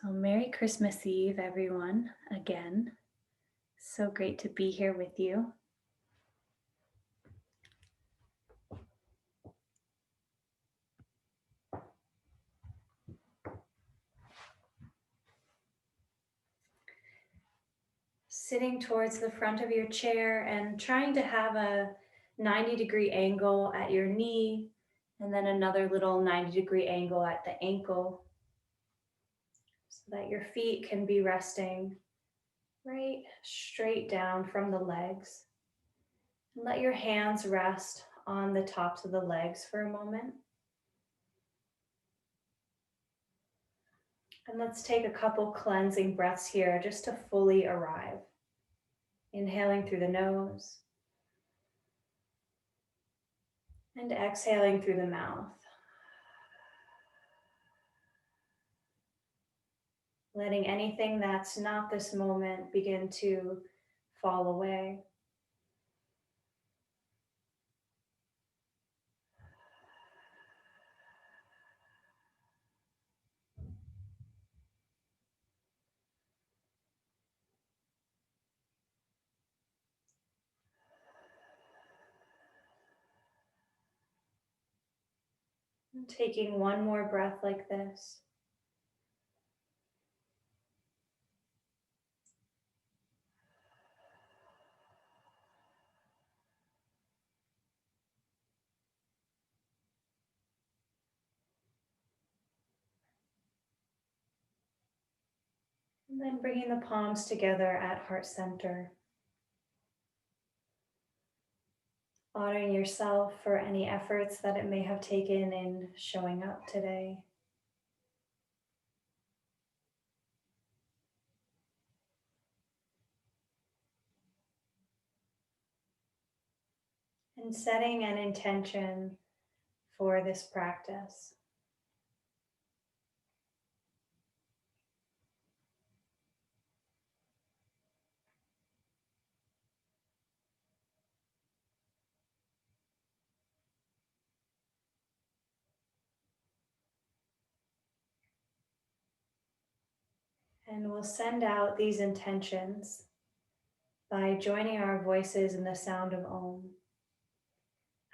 So, Merry Christmas Eve, everyone, again. So great to be here with you. Sitting towards the front of your chair and trying to have a 90-degree angle at your knee, and then another little 90-degree angle at the ankle, so that your feet can be resting right straight down from the legs. And let your hands rest on the tops of the legs for a moment. And let's take a couple cleansing breaths here just to fully arrive. Inhaling through the nose and exhaling through the mouth. Letting anything that's not this moment begin to fall away. And taking one more breath like this. And then bringing the palms together at heart center. Honoring yourself for any efforts that it may have taken in showing up today. And setting an intention for this practice. And we'll send out these intentions by joining our voices in the sound of Om.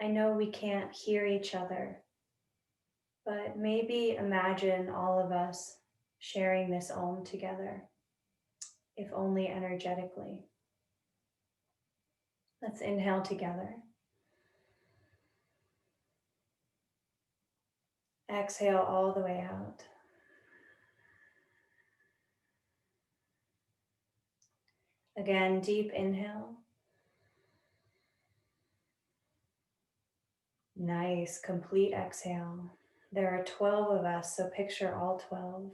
I know we can't hear each other, but maybe imagine all of us sharing this Om together, if only energetically. Let's inhale together. Exhale all the way out. Again, deep inhale. Nice, complete exhale. There are 12 of us, so picture all 12.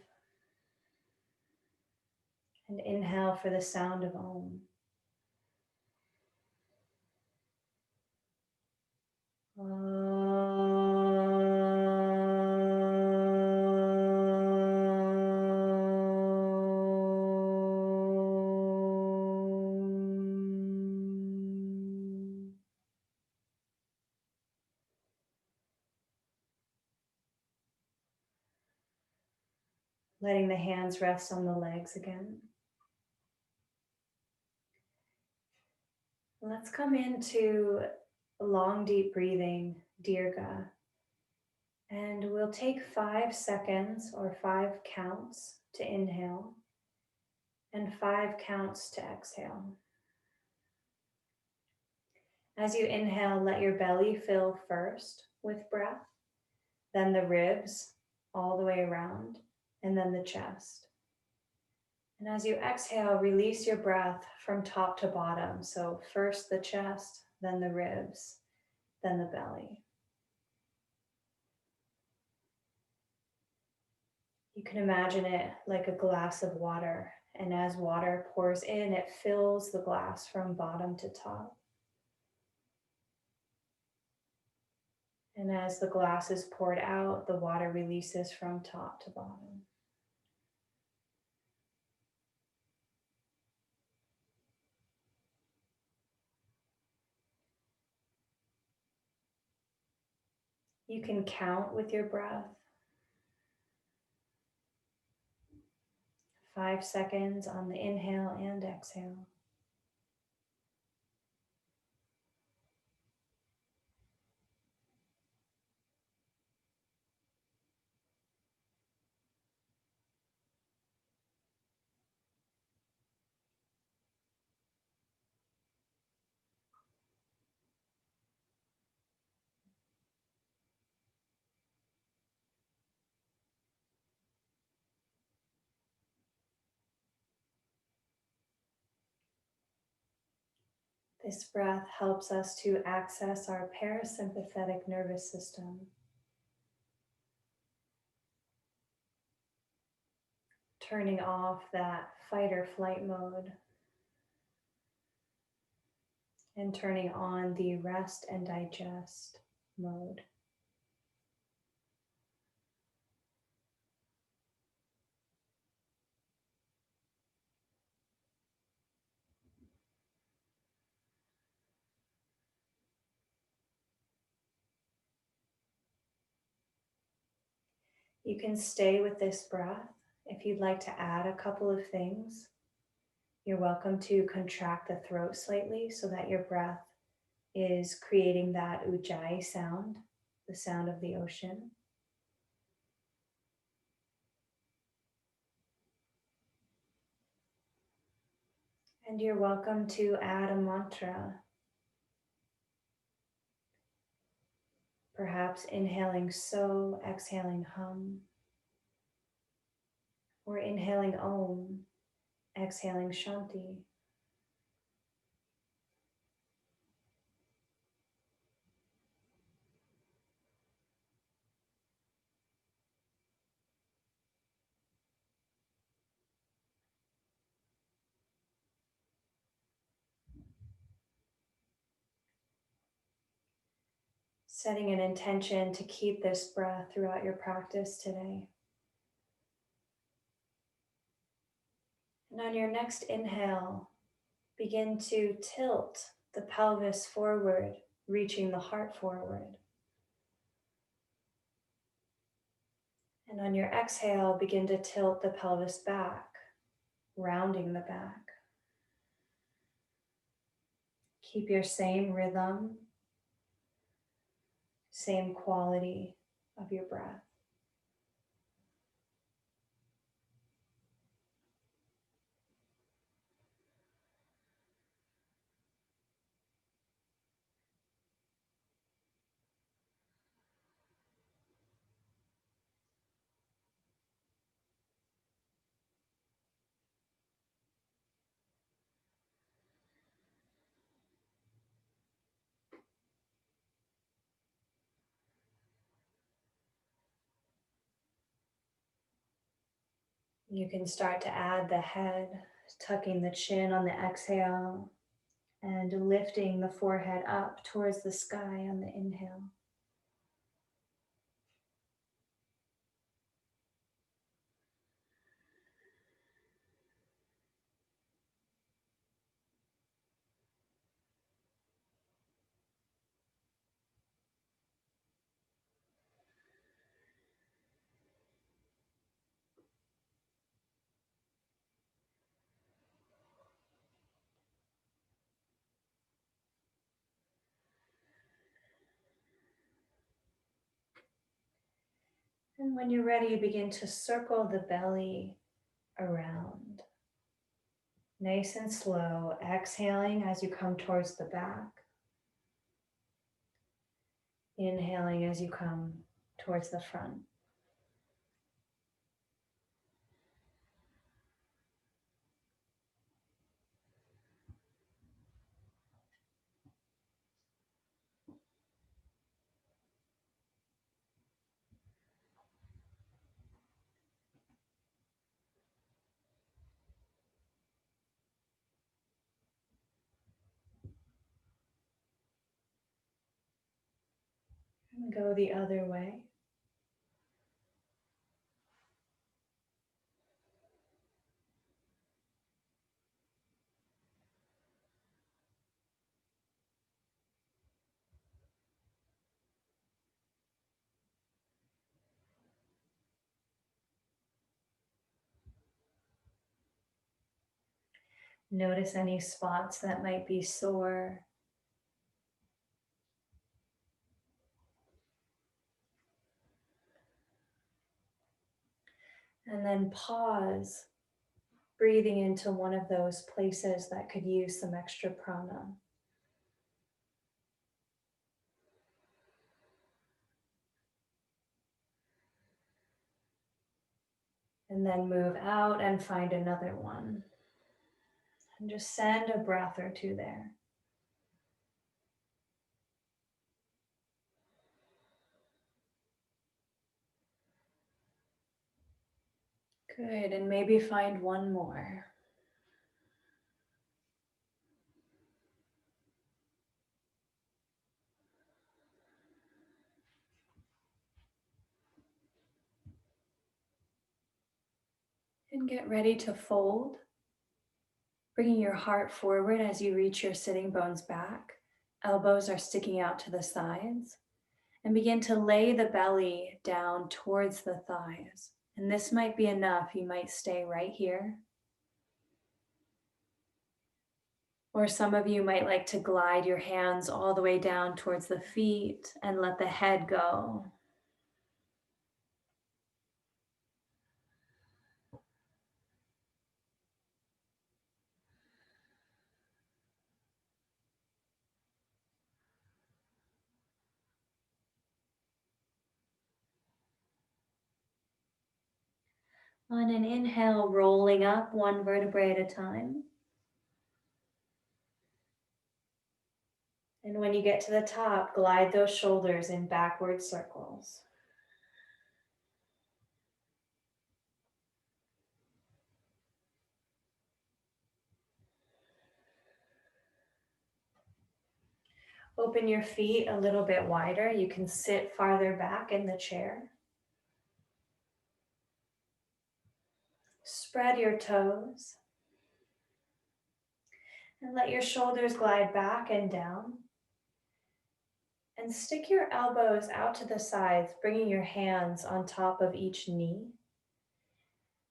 And inhale for the sound of Om. Letting the hands rest on the legs again. Let's come into long, deep breathing, Dirga. And we'll take 5 seconds or 5 counts to inhale and 5 counts to exhale. As you inhale, let your belly fill first with breath, then the ribs all the way around, and then the chest. And as you exhale, release your breath from top to bottom. So first the chest, then the ribs, then the belly. You can imagine it like a glass of water. And as water pours in, it fills the glass from bottom to top. And as the glass is poured out, the water releases from top to bottom. You can count with your breath. 5 seconds on the inhale and exhale. This breath helps us to access our parasympathetic nervous system, turning off that fight or flight mode and turning on the rest and digest mode. You can stay with this breath. If you'd like to add a couple of things, you're welcome to contract the throat slightly so that your breath is creating that ujjayi sound, the sound of the ocean. And you're welcome to add a mantra, perhaps inhaling so, exhaling hum, or inhaling om, exhaling shanti. Setting an intention to keep this breath throughout your practice today. And on your next inhale, begin to tilt the pelvis forward, reaching the heart forward. And on your exhale, begin to tilt the pelvis back, rounding the back. Keep your same rhythm, same quality of your breath. You can start to add the head, tucking the chin on the exhale and lifting the forehead up towards the sky on the inhale. And when you're ready, you begin to circle the belly around. Nice and slow, exhaling as you come towards the back. Inhaling as you come towards the front. And go the other way. Notice any spots that might be sore. And then pause, breathing into one of those places that could use some extra prana. And then move out and find another one. And just send a breath or two there. Good, and maybe find one more. And get ready to fold, bringing your heart forward as you reach your sitting bones back. Elbows are sticking out to the sides. And begin to lay the belly down towards the thighs. And this might be enough. You might stay right here. Or some of you might like to glide your hands all the way down towards the feet and let the head go. On an inhale, rolling up one vertebrae at a time. And when you get to the top, glide those shoulders in backward circles. Open your feet a little bit wider. You can sit farther back in the chair. Spread your toes. And let your shoulders glide back and down. And stick your elbows out to the sides, bringing your hands on top of each knee.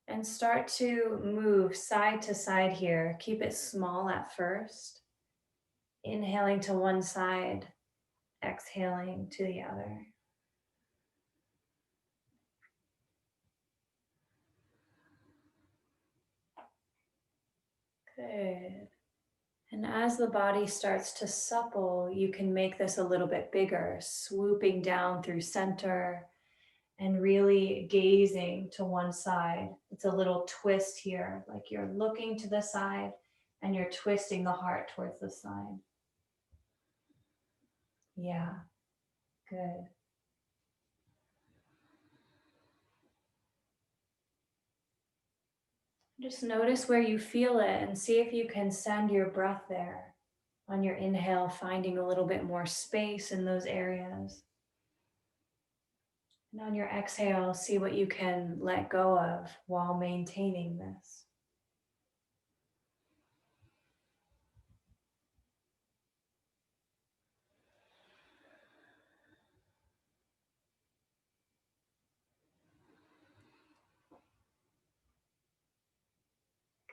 And start to move side to side here. Keep it small at first. Inhaling to one side, exhaling to the other. Good. And as the body starts to supple, you can make this a little bit bigger, swooping down through center and really gazing to one side. It's a little twist here, like you're looking to the side and you're twisting the heart towards the side. Yeah, good. Just notice where you feel it and see if you can send your breath there. On your inhale, finding a little bit more space in those areas. And on your exhale, see what you can let go of while maintaining this.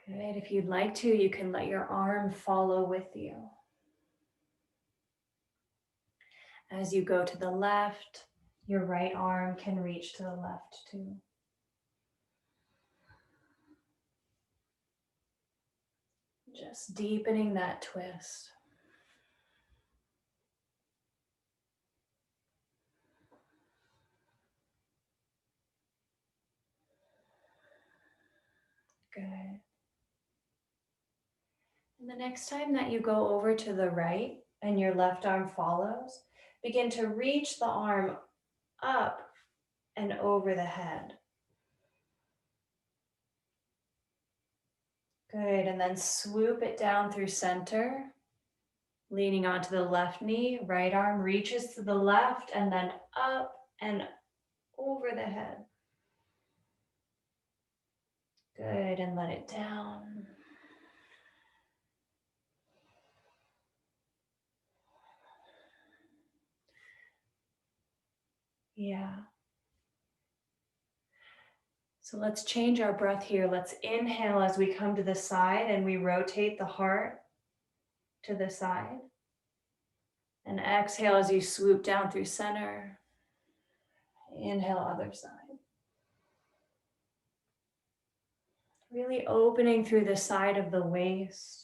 Good. If you'd like to, you can let your arm follow with you. As you go to the left, your right arm can reach to the left too. Just deepening that twist. Good. And the next time that you go over to the right and your left arm follows, begin to reach the arm up and over the head. Good, and then swoop it down through center, leaning onto the left knee, right arm reaches to the left and then up and over the head. Good, and let it down. Yeah. So let's change our breath here. Let's inhale as we come to the side and we rotate the heart to the side. And exhale as you swoop down through center. Inhale, other side. Really opening through the side of the waist.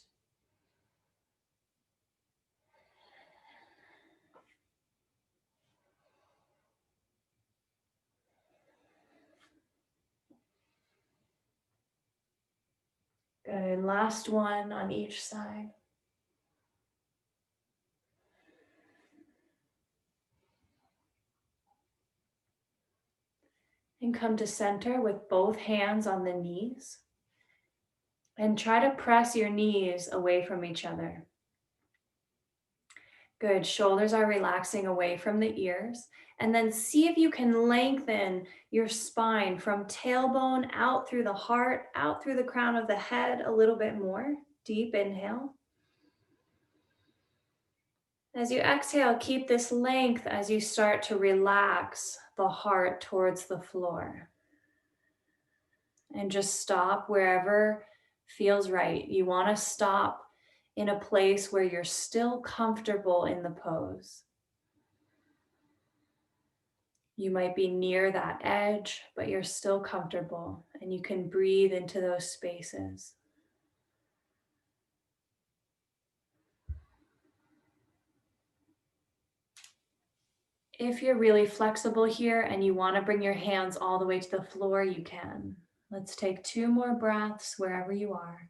Good. Last one on each side. And come to center with both hands on the knees. And try to press your knees away from each other. Good. Shoulders are relaxing away from the ears. And then see if you can lengthen your spine from tailbone out through the heart, out through the crown of the head a little bit more. Deep inhale. As you exhale, keep this length as you start to relax the heart towards the floor. And just stop wherever feels right. You want to stop in a place where you're still comfortable in the pose. You might be near that edge, but you're still comfortable and you can breathe into those spaces. If you're really flexible here and you want to bring your hands all the way to the floor, you can. Let's take 2 more breaths wherever you are.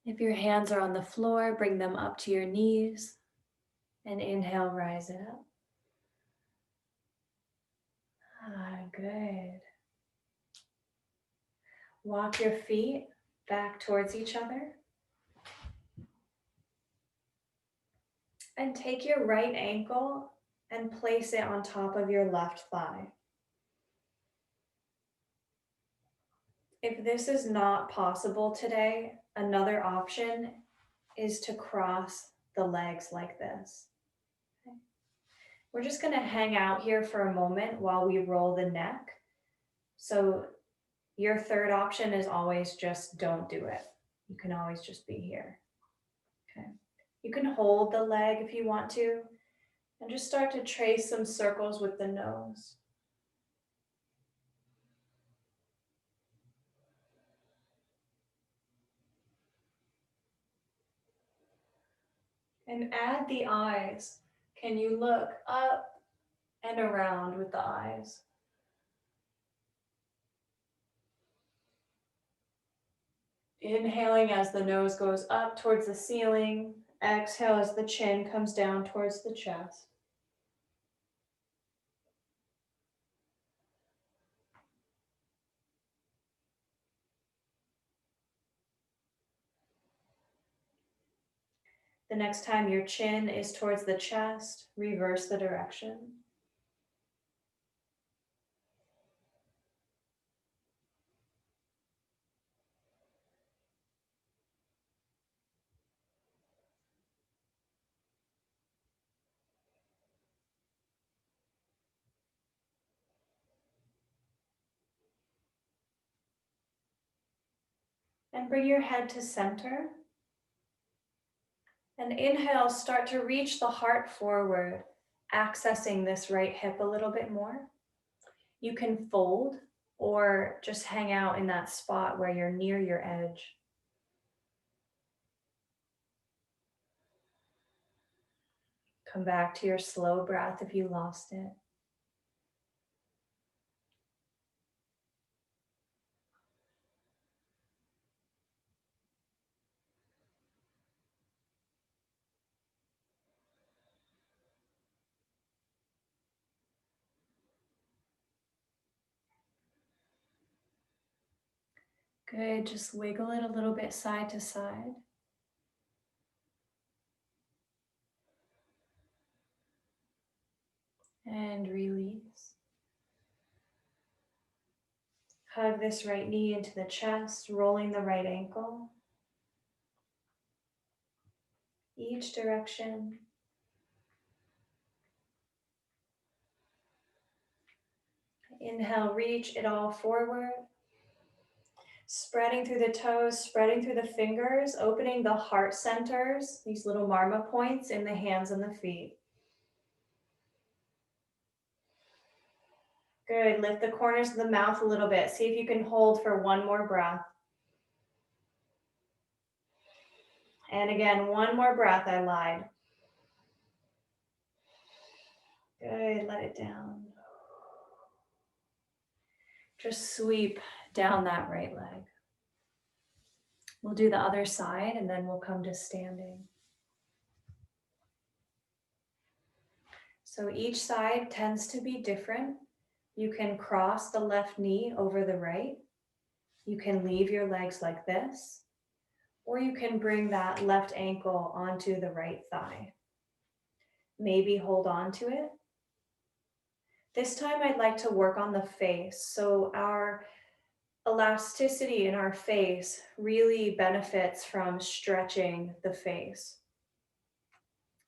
If your hands are on the floor, bring them up to your knees and inhale, rise it up. Good. Walk your feet back towards each other. And take your right ankle and place it on top of your left thigh. If this is not possible today, another option is to cross the legs like this. Okay. We're just going to hang out here for a moment while we roll the neck. So your third option is always just don't do it. You can always just be here. Okay. You can hold the leg if you want to, and just start to trace some circles with the nose. And add the eyes. Can you look up and around with the eyes? Inhaling as the nose goes up towards the ceiling. Exhale as the chin comes down towards the chest. The next time your chin is towards the chest, reverse the direction. And bring your head to center. And inhale, start to reach the heart forward, accessing this right hip a little bit more. You can fold or just hang out in that spot where you're near your edge. Come back to your slow breath if you lost it. Good, just wiggle it a little bit side to side. And release. Hug this right knee into the chest, rolling the right ankle. Each direction. Inhale, reach it all forward. Spreading through the toes, spreading through the fingers, opening the heart centers, these little marma points in the hands and the feet. Good, lift the corners of the mouth a little bit. See if you can hold for one more breath. And again, one more breath, I lied. Good, let it down. Just sweep down that right leg. We'll do the other side and then we'll come to standing. So each side tends to be different. You can cross the left knee over the right. You can leave your legs like this, or you can bring that left ankle onto the right thigh. Maybe hold on to it. This time I'd like to work on the face. So our elasticity in our face really benefits from stretching the face.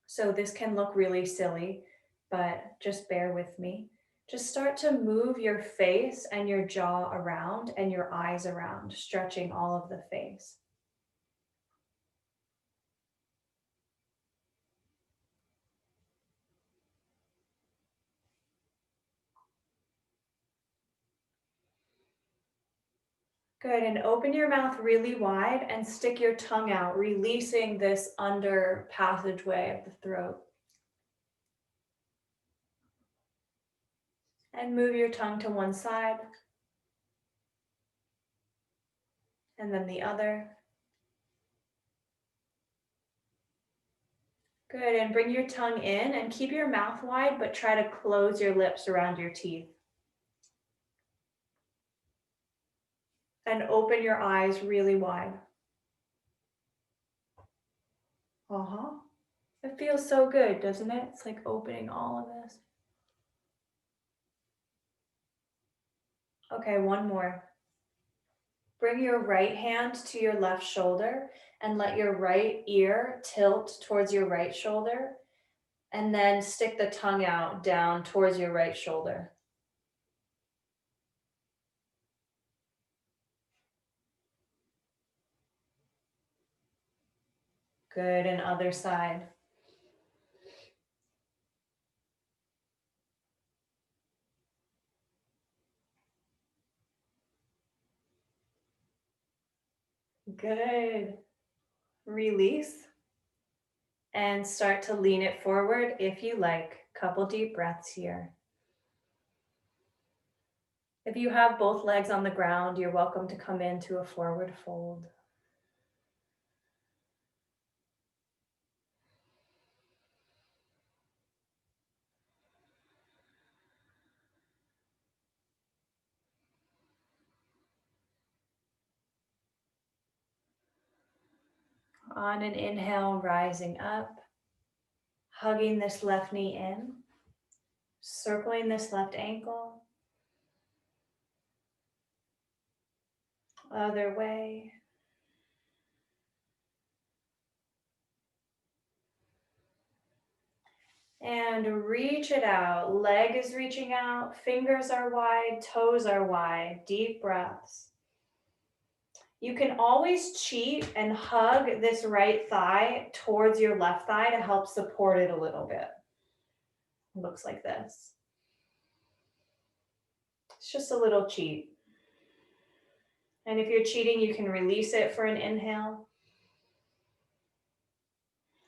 So this can look really silly, but just bear with me. Just start to move your face and your jaw around and your eyes around, stretching all of the face. Good, and open your mouth really wide and stick your tongue out, releasing this under passageway of the throat. And move your tongue to one side, and then the other. Good, and bring your tongue in and keep your mouth wide, but try to close your lips around your teeth. And open your eyes really wide. Uh-huh. It feels so good, doesn't it? It's like opening all of this. Okay, one more. Bring your right hand to your left shoulder and let your right ear tilt towards your right shoulder. And then stick the tongue out down towards your right shoulder. Good, and other side. Good. Release. And start to lean it forward if you like. Couple deep breaths here. If you have both legs on the ground, you're welcome to come into a forward fold. On an inhale, rising up, hugging this left knee in, circling this left ankle, other way. And reach it out. Leg is reaching out, fingers are wide, toes are wide, deep breaths. You can always cheat and hug this right thigh towards your left thigh to help support it a little bit. It looks like this. It's just a little cheat. And if you're cheating, you can release it for an inhale.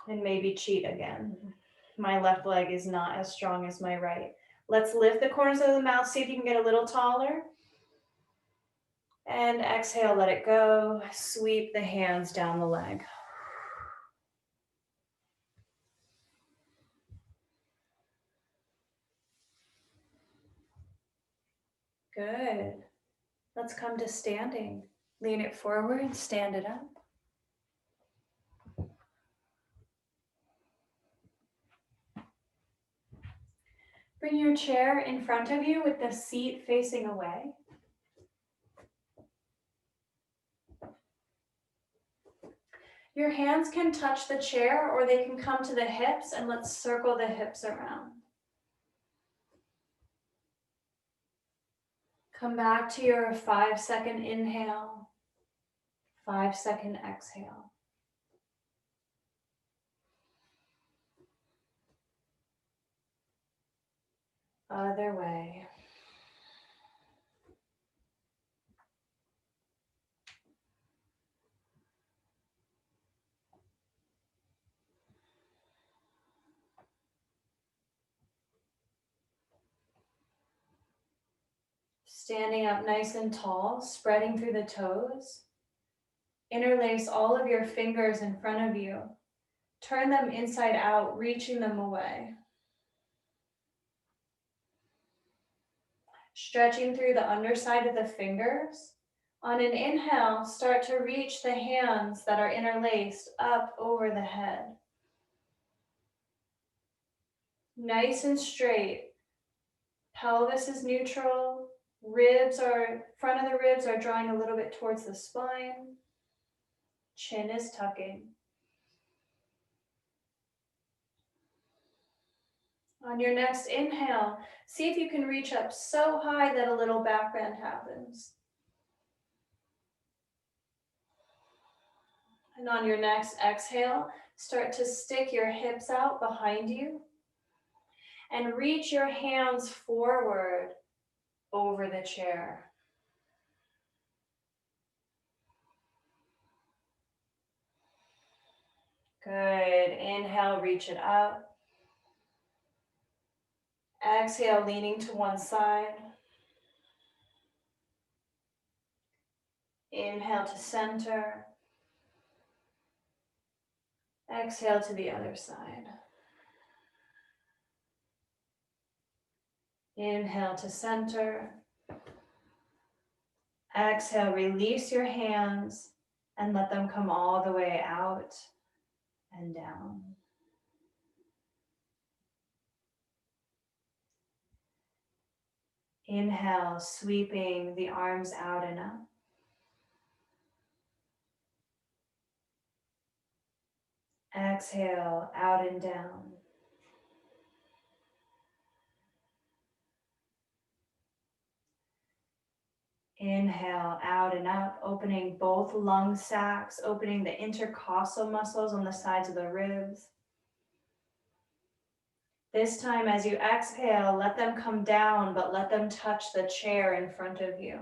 And maybe cheat again. My left leg is not as strong as my right. Let's lift the corners of the mouth, see if you can get a little taller. And exhale, let it go. Sweep the hands down the leg. Good. Let's come to standing. Lean it forward and stand it up. Bring your chair in front of you with the seat facing away. Your hands can touch the chair or they can come to the hips, and let's circle the hips around. Come back to your 5-second inhale, 5-second exhale. Other way. Standing up nice and tall, spreading through the toes. Interlace all of your fingers in front of you. Turn them inside out, reaching them away. Stretching through the underside of the fingers. On an inhale, start to reach the hands that are interlaced up over the head. Nice and straight. Pelvis is neutral. Front of the ribs are drawing a little bit towards the spine. Chin is tucking. On your next inhale, see if you can reach up so high that a little back bend happens. And on your next exhale, start to stick your hips out behind you and reach your hands forward over the chair. Good. Inhale, reach it up. Exhale, leaning to one side. Inhale to center. Exhale to the other side. Inhale to center. Exhale, release your hands and let them come all the way out and down. Inhale, sweeping the arms out and up. Exhale, out and down. Inhale, out and up, opening both lung sacs, opening the intercostal muscles on the sides of the ribs. This time, as you exhale, let them come down, but let them touch the chair in front of you.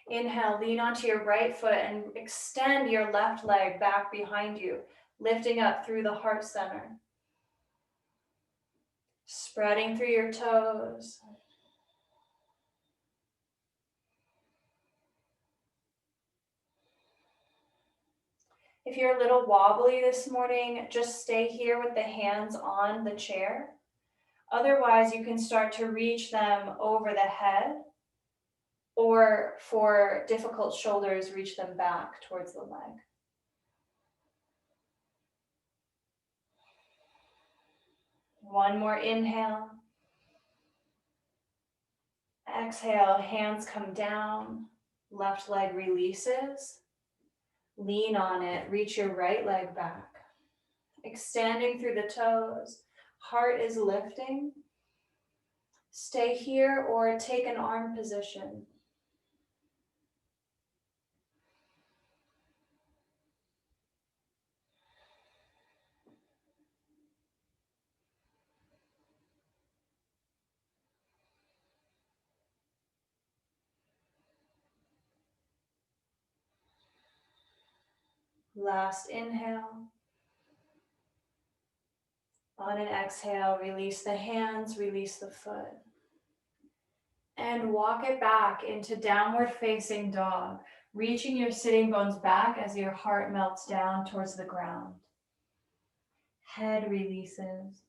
Inhale, lean onto your right foot and extend your left leg back behind you, lifting up through the heart center. Spreading through your toes. If you're a little wobbly this morning, just stay here with the hands on the chair. Otherwise, you can start to reach them over the head, or for difficult shoulders, reach them back towards the leg. One more inhale. Exhale, hands come down, left leg releases. Lean on it, reach your right leg back. Extending through the toes, heart is lifting. Stay here or take an arm position. Last inhale. On an exhale, release the hands, release the foot. And walk it back into downward facing dog, reaching your sitting bones back as your heart melts down towards the ground. Head releases.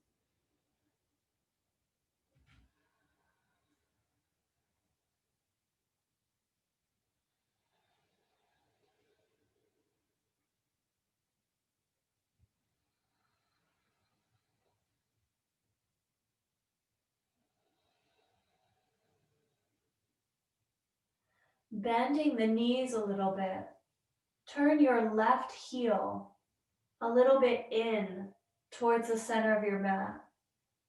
Bending the knees a little bit. Turn your left heel a little bit in towards the center of your mat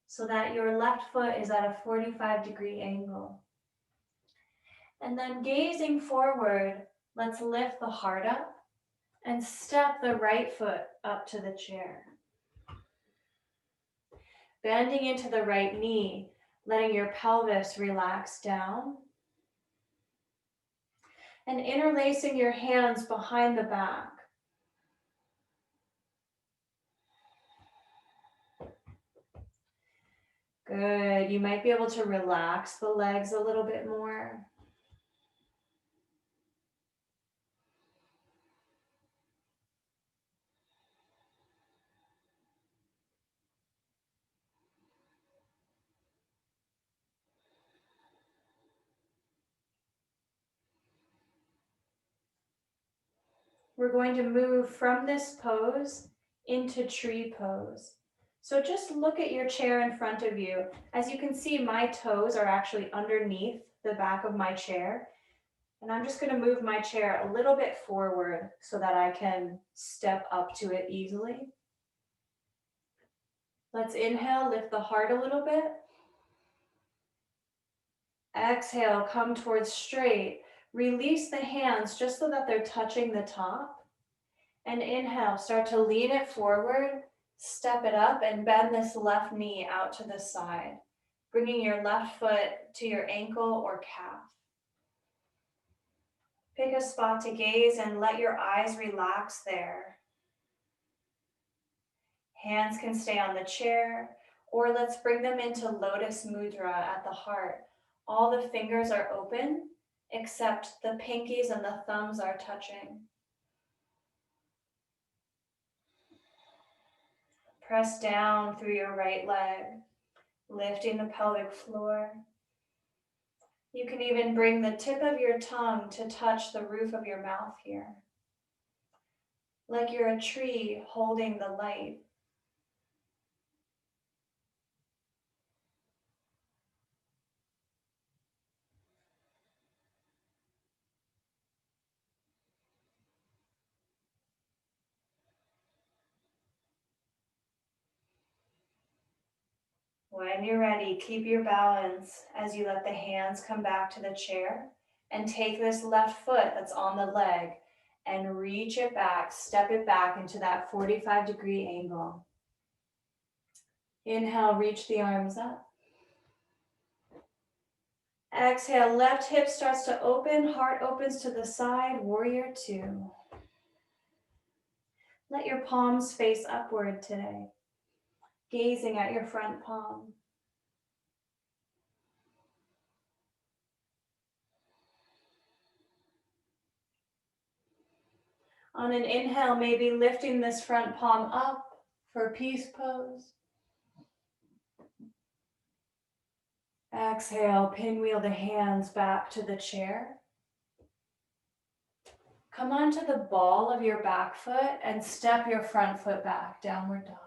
so that your left foot is at a 45-degree angle. And then gazing forward, let's lift the heart up and step the right foot up to the chair. Bending into the right knee, letting your pelvis relax down. And interlacing your hands behind the back. Good. You might be able to relax the legs a little bit more. We're going to move from this pose into tree pose. So just look at your chair in front of you. As you can see, my toes are actually underneath the back of my chair. And I'm just going to move my chair a little bit forward so that I can step up to it easily. Let's inhale, lift the heart a little bit. Exhale, come towards straight. Release the hands just so that they're touching the top. And inhale, start to lean it forward, step it up, and bend this left knee out to the side, bringing your left foot to your ankle or calf. Pick a spot to gaze and let your eyes relax there. Hands can stay on the chair, or let's bring them into Lotus Mudra at the heart. All the fingers are open, except the pinkies and the thumbs are touching. Press down through your right leg, lifting the pelvic floor. You can even bring the tip of your tongue to touch the roof of your mouth here. Like you're a tree holding the light. When you're ready, keep your balance as you let the hands come back to the chair and take this left foot that's on the leg and reach it back, step it back into that 45-degree angle. Inhale, reach the arms up. Exhale, left hip starts to open, heart opens to the side, warrior two. Let your palms face upward today, gazing at your front palm. On an inhale, maybe lifting this front palm up for peace pose. Exhale, pinwheel the hands back to the chair. Come onto the ball of your back foot and step your front foot back, downward dog.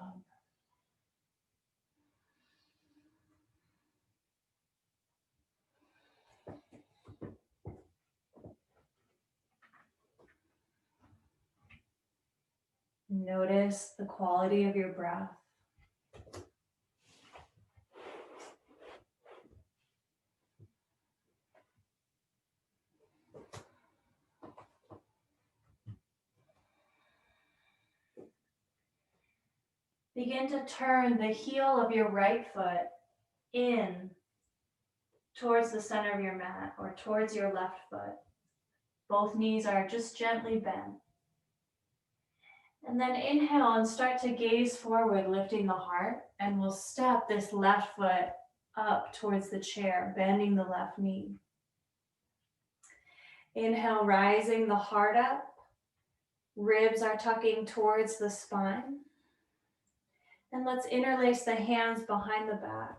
Notice the quality of your breath. Begin to turn the heel of your right foot in towards the center of your mat or towards your left foot. Both knees are just gently bent. And then inhale and start to gaze forward, lifting the heart, and we'll step this left foot up towards the chair, bending the left knee. Inhale, rising the heart up. Ribs are tucking towards the spine. And let's interlace the hands behind the back.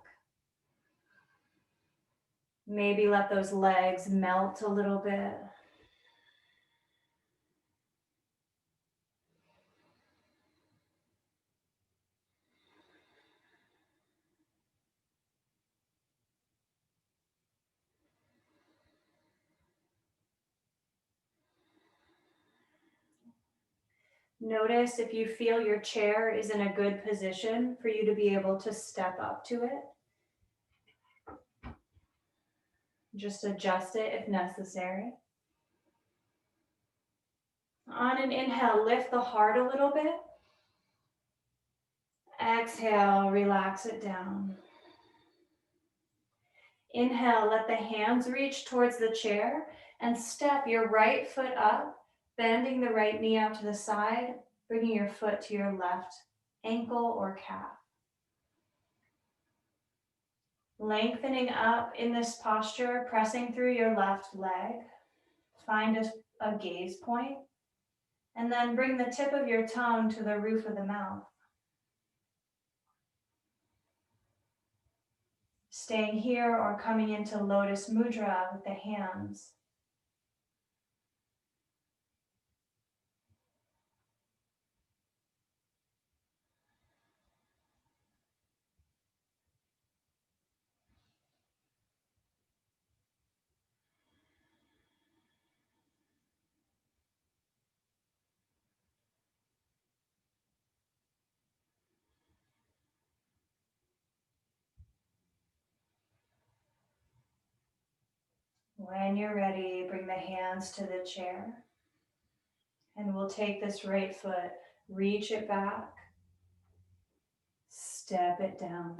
Maybe let those legs melt a little bit. Notice if you feel your chair is in a good position for you to be able to step up to it. Just adjust it if necessary. On an inhale, lift the heart a little bit. Exhale, relax it down. Inhale, let the hands reach towards the chair and step your right foot up, bending the right knee out to the side, bringing your foot to your left ankle or calf. Lengthening up in this posture, pressing through your left leg. Find a gaze point, and then bring the tip of your tongue to the roof of the mouth. Staying here or coming into Lotus Mudra with the hands. When you're ready, bring the hands to the chair. And we'll take this right foot, reach it back, step it down.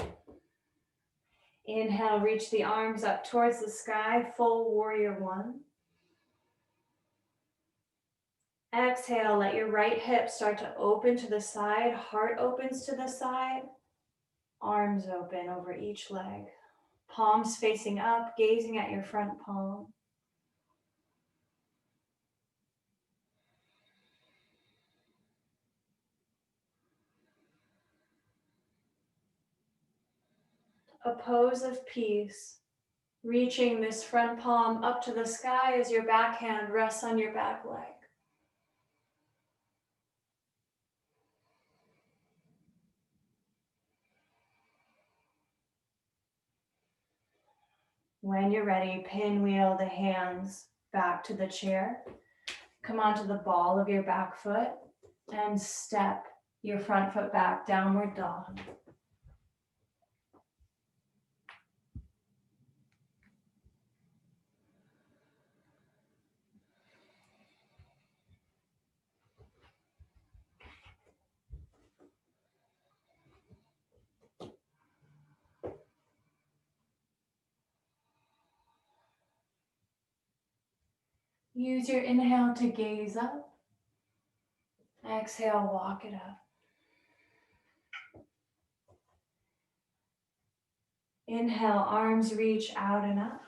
Inhale, reach the arms up towards the sky, full warrior one. Exhale, let your right hip start to open to the side, heart opens to the side, arms open over each leg. Palms facing up, gazing at your front palm. A pose of peace, reaching this front palm up to the sky as your back hand rests on your back leg. When you're ready, pinwheel the hands back to the chair. Come onto the ball of your back foot and step your front foot back, downward dog. Use your inhale to gaze up. Exhale, walk it up. Inhale, arms reach out and up.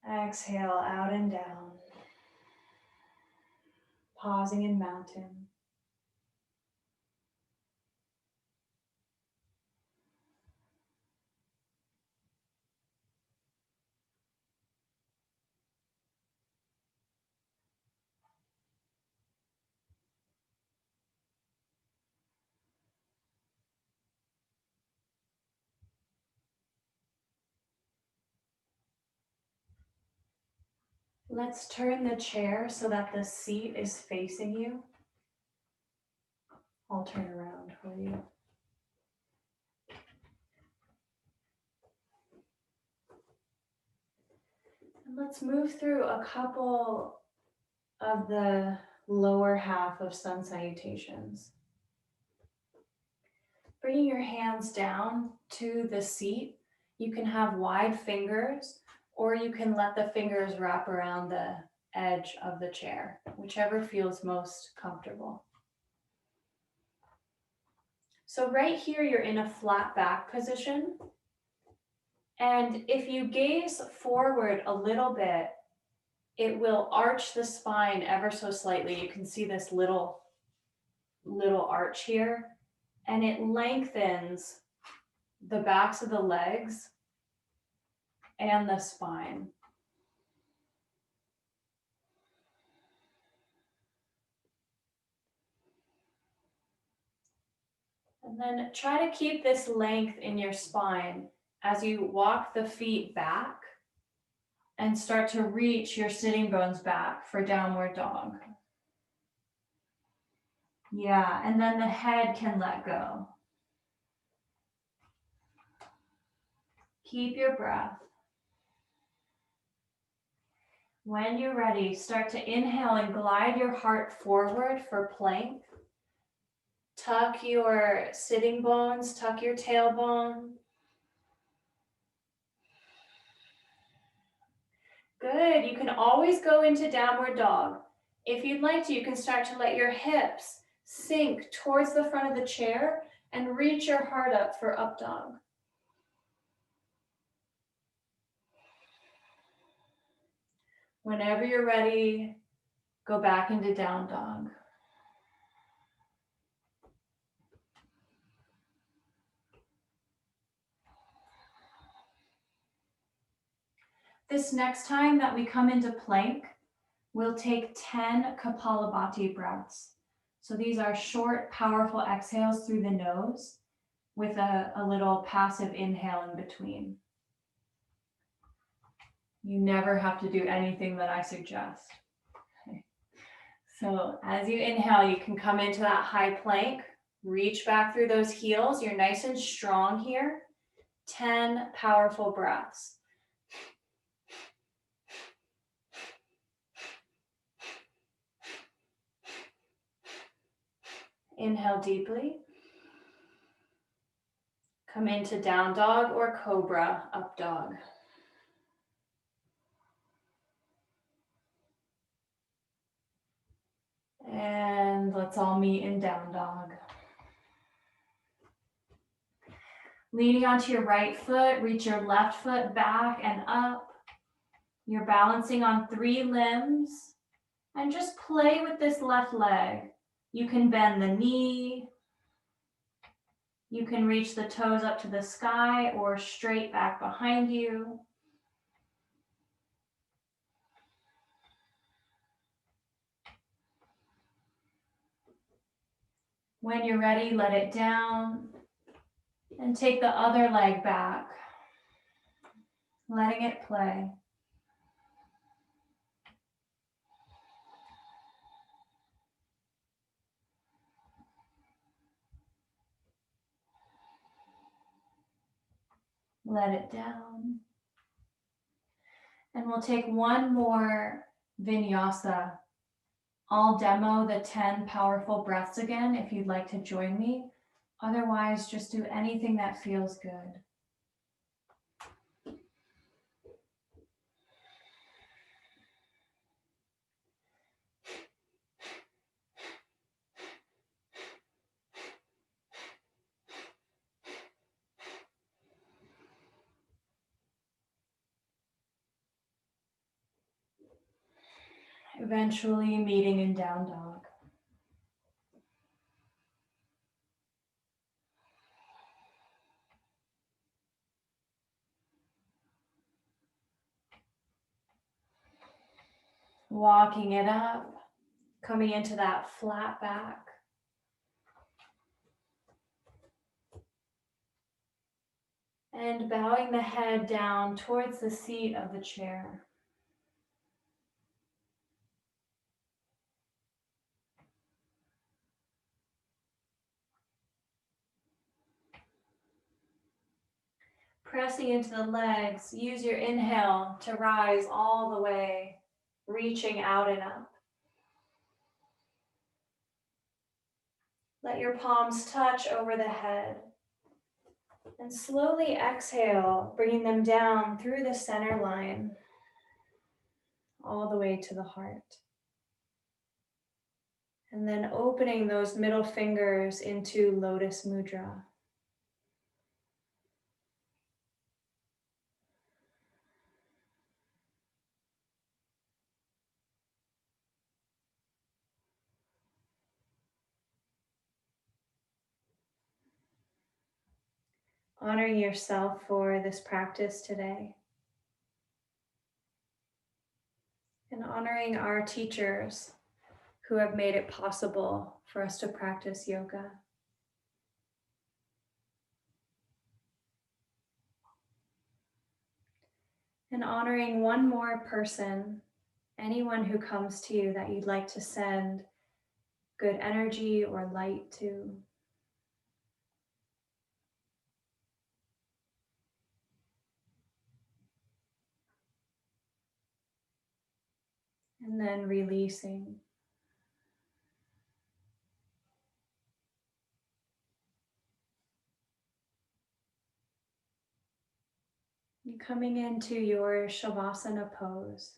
Exhale, out and down. Pausing in mountain. Let's turn the chair so that the seat is facing you. I'll turn around for you. And let's move through a couple of the lower half of sun salutations. Bringing your hands down to the seat. You can have wide fingers, or you can let the fingers wrap around the edge of the chair, whichever feels most comfortable. So right here, you're in a flat back position. And if you gaze forward a little bit, it will arch the spine ever so slightly. You can see this little arch here, and it lengthens the backs of the legs and the spine. And then try to keep this length in your spine as you walk the feet back and start to reach your sitting bones back for downward dog. Yeah, and then the head can let go. Keep your breath. When you're ready, start to inhale and glide your heart forward for plank. Tuck your sitting bones, tuck your tailbone. Good, you can always go into downward dog. If you'd like to, you can start to let your hips sink towards the front of the chair and reach your heart up for up dog. Whenever you're ready, go back into down dog. This next time that we come into plank, we'll take 10 Kapalabhati breaths. So these are short, powerful exhales through the nose with a little passive inhale in between. You never have to do anything that I suggest. Okay. So as you inhale, you can come into that high plank, reach back through those heels. You're nice and strong here. 10 powerful breaths. Inhale deeply. Come into down dog or cobra, up dog. And let's all meet in down dog. Leaning onto your right foot, reach your left foot back and up. You're balancing on 3 limbs and just play with this left leg. You can bend the knee. You can reach the toes up to the sky or straight back behind you. When you're ready, let it down and take the other leg back, letting it play. Let it down. And we'll take one more vinyasa. I'll demo the 10 powerful breaths again if you'd like to join me. Otherwise, just do anything that feels good. Eventually meeting in down dog. Walking it up, coming into that flat back. And bowing the head down towards the seat of the chair. Pressing into the legs, use your inhale to rise all the way, reaching out and up. Let your palms touch over the head. And slowly exhale, bringing them down through the center line, all the way to the heart. And then opening those middle fingers into Lotus Mudra. Honoring yourself for this practice today. And honoring our teachers who have made it possible for us to practice yoga. And honoring one more person, anyone who comes to you that you'd like to send good energy or light to. And then releasing. And coming into your Shavasana pose.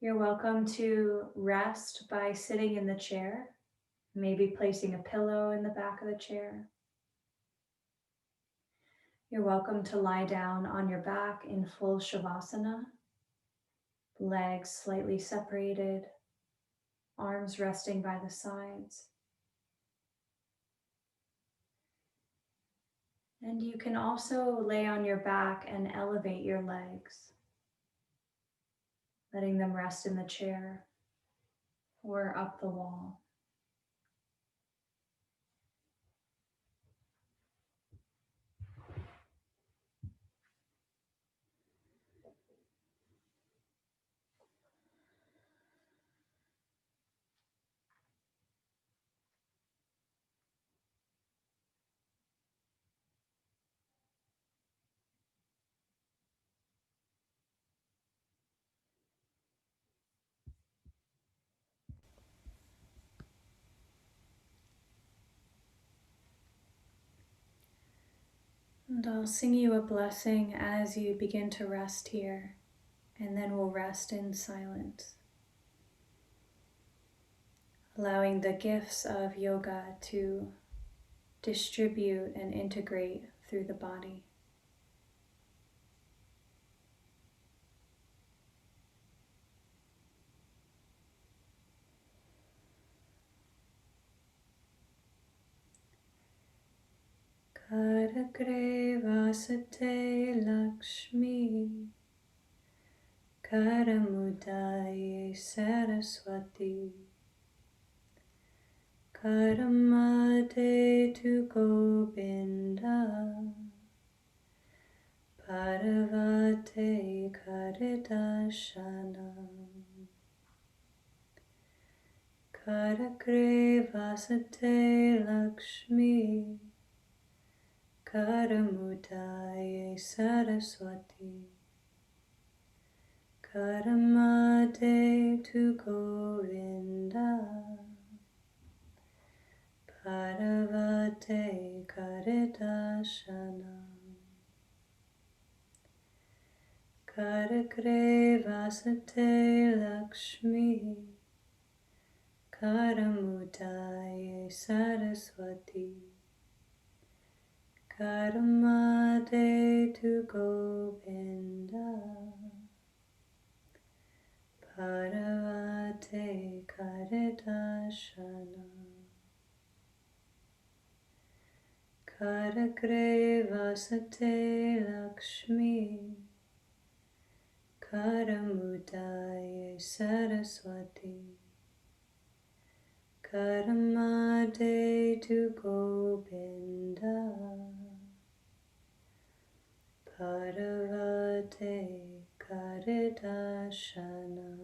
You're welcome to rest by sitting in the chair, maybe placing a pillow in the back of the chair. You're welcome to lie down on your back in full Shavasana, legs slightly separated, arms resting by the sides. And you can also lay on your back and elevate your legs, letting them rest in the chair or up the wall. And I'll sing you a blessing as you begin to rest here, and then we'll rest in silence, allowing the gifts of yoga to distribute and integrate through the body. Karagre vasate Lakshmi, Karamudaye Saraswati, Karamade tu Govinda, Paravate Karidashanam. Karagre vasate Lakshmi, Karamudaye Saraswati, Karamade tu Govinda, Paravate Karidashanam. Karagre vasate Lakshmi, Karamudaye Saraswati, Karamade tu Govinda, Paravate Karidashanam. Karagre vasate Lakshmi, Karamudaye Saraswati, Karamade tu Govinda, Paravate Karidashanam.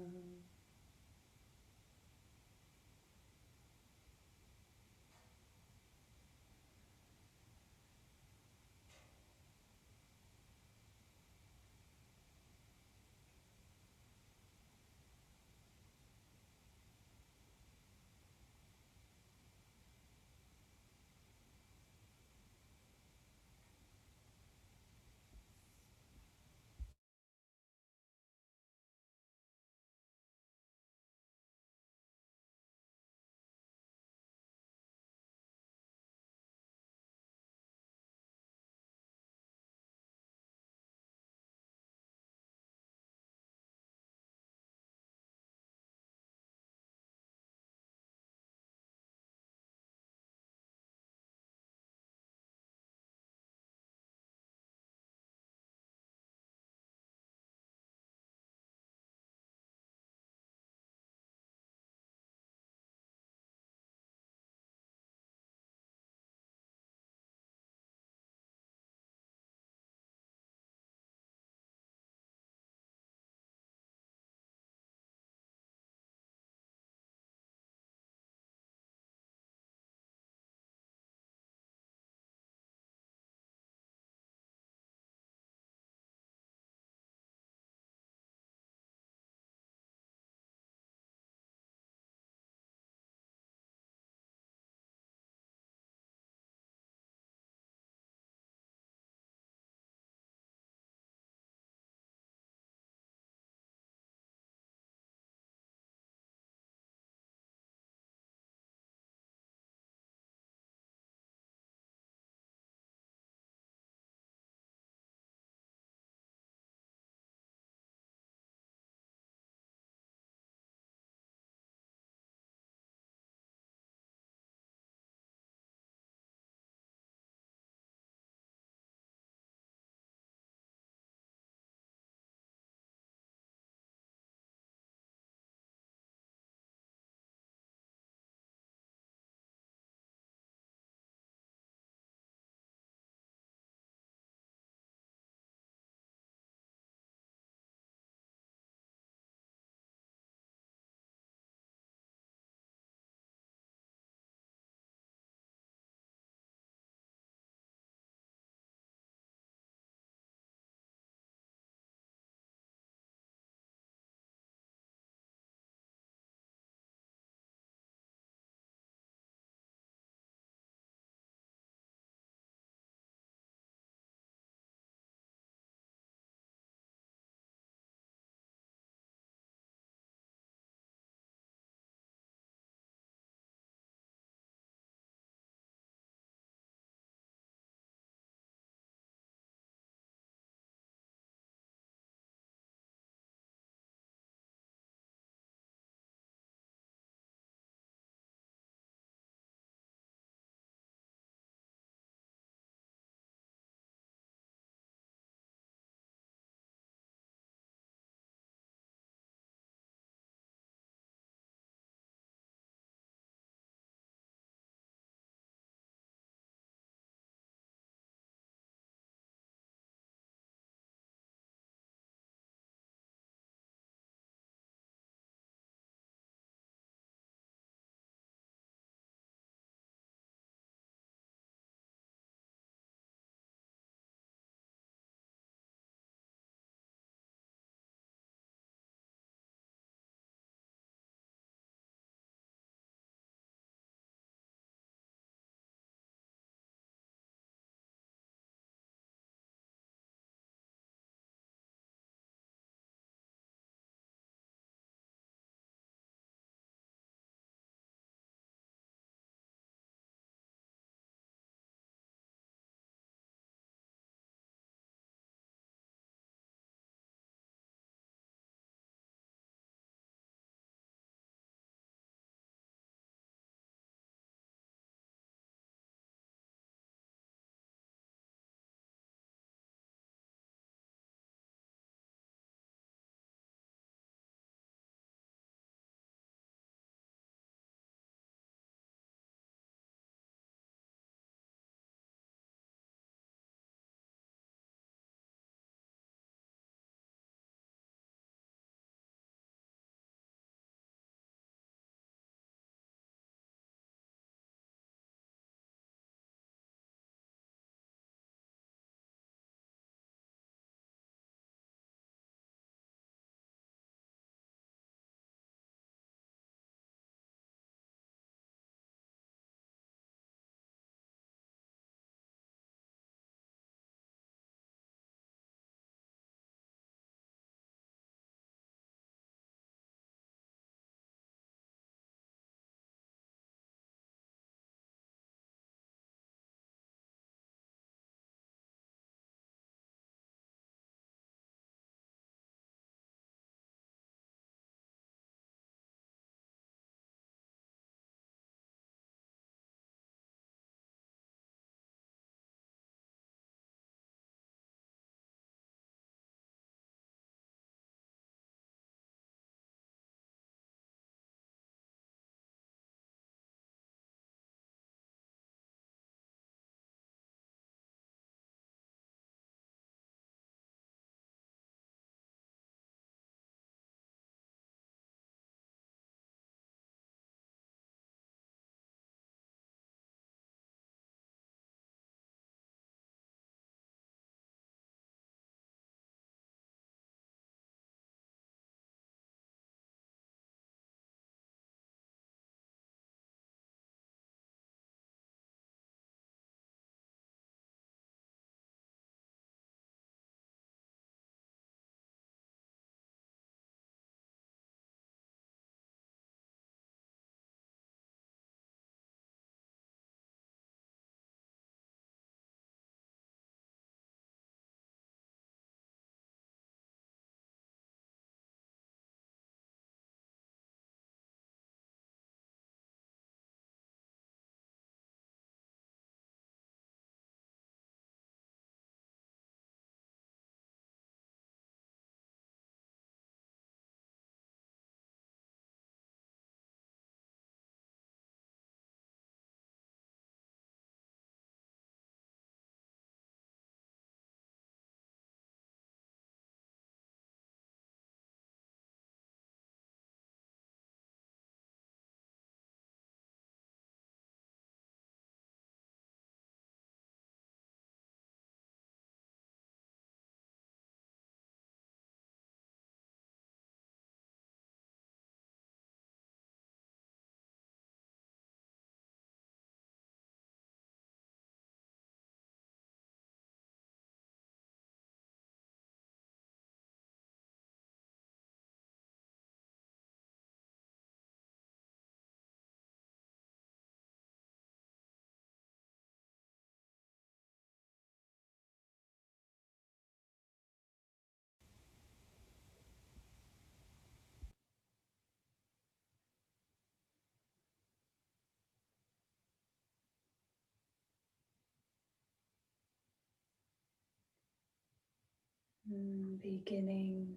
Beginning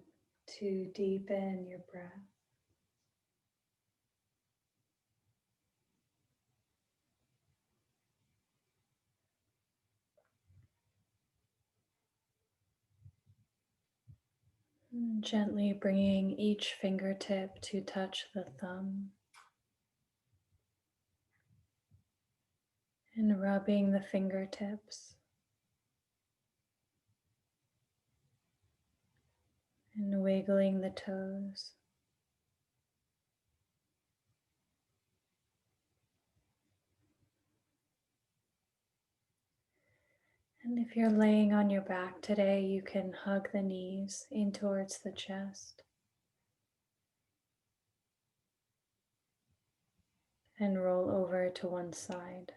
to deepen your breath. Gently bringing each fingertip to touch the thumb and rubbing the fingertips and wiggling the toes. And if you're laying on your back today, you can hug the knees in towards the chest and roll over to one side.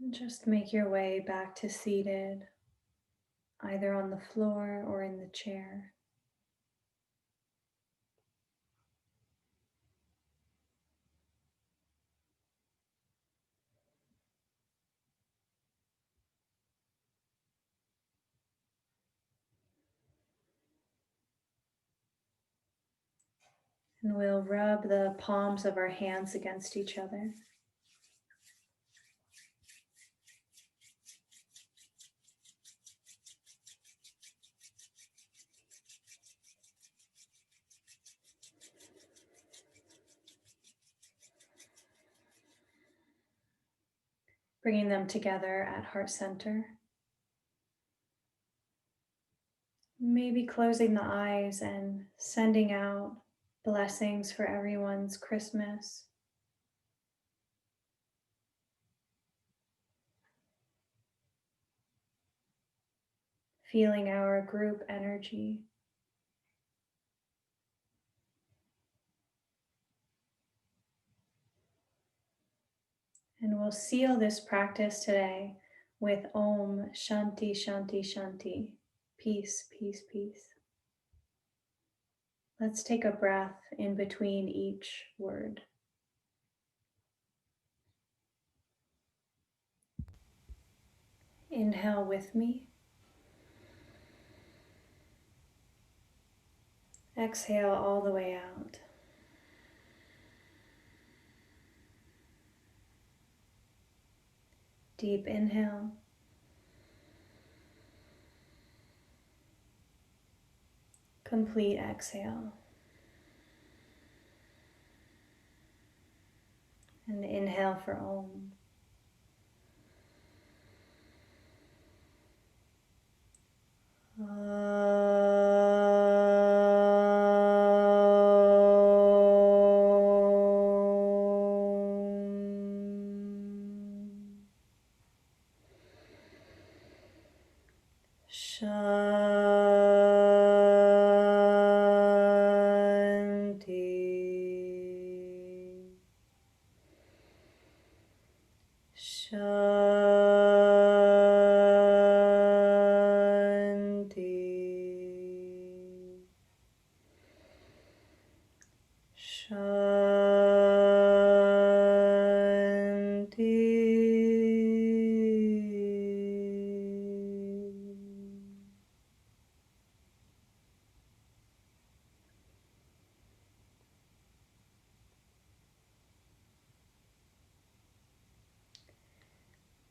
And just make your way back to seated, either on the floor or in the chair. And we'll rub the palms of our hands against each other. Bringing them together at heart center. Maybe closing the eyes and sending out blessings for everyone's Christmas. Feeling our group energy. And we'll seal this practice today with Om Shanti Shanti Shanti. Peace, peace, peace. Let's take a breath in between each word. Inhale with me. Exhale all the way out. Deep inhale. Complete exhale. And inhale for Om.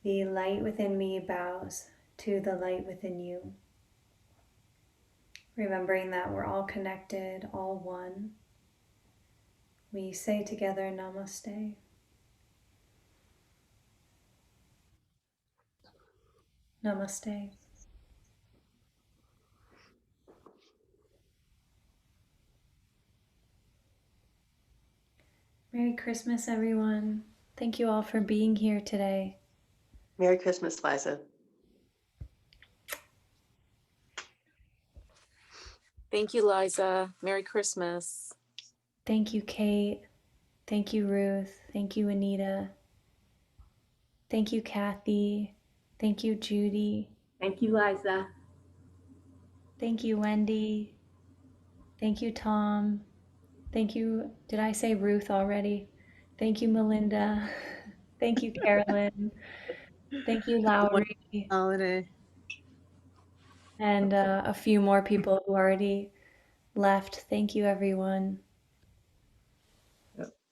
The light within me bows to the light within you. Remembering that we're all connected, all one. We say together, Namaste. Namaste. Merry Christmas, everyone. Thank you all for being here today. Merry Christmas, Liza. Thank you, Liza. Merry Christmas. Thank you, Kate. Thank you, Ruth. Thank you, Anita. Thank you, Kathy. Thank you, Judy. Thank you, Liza. Thank you, Wendy. Thank you, Tom. Thank you. Did I say Ruth already? Thank you, Melinda. Thank you, Carolyn. Thank you, Lowry. Holiday. And a few more people who already left. Thank you, everyone.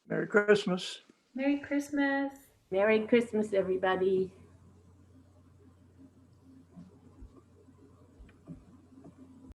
Merry Christmas. Merry Christmas. Merry Christmas, everybody.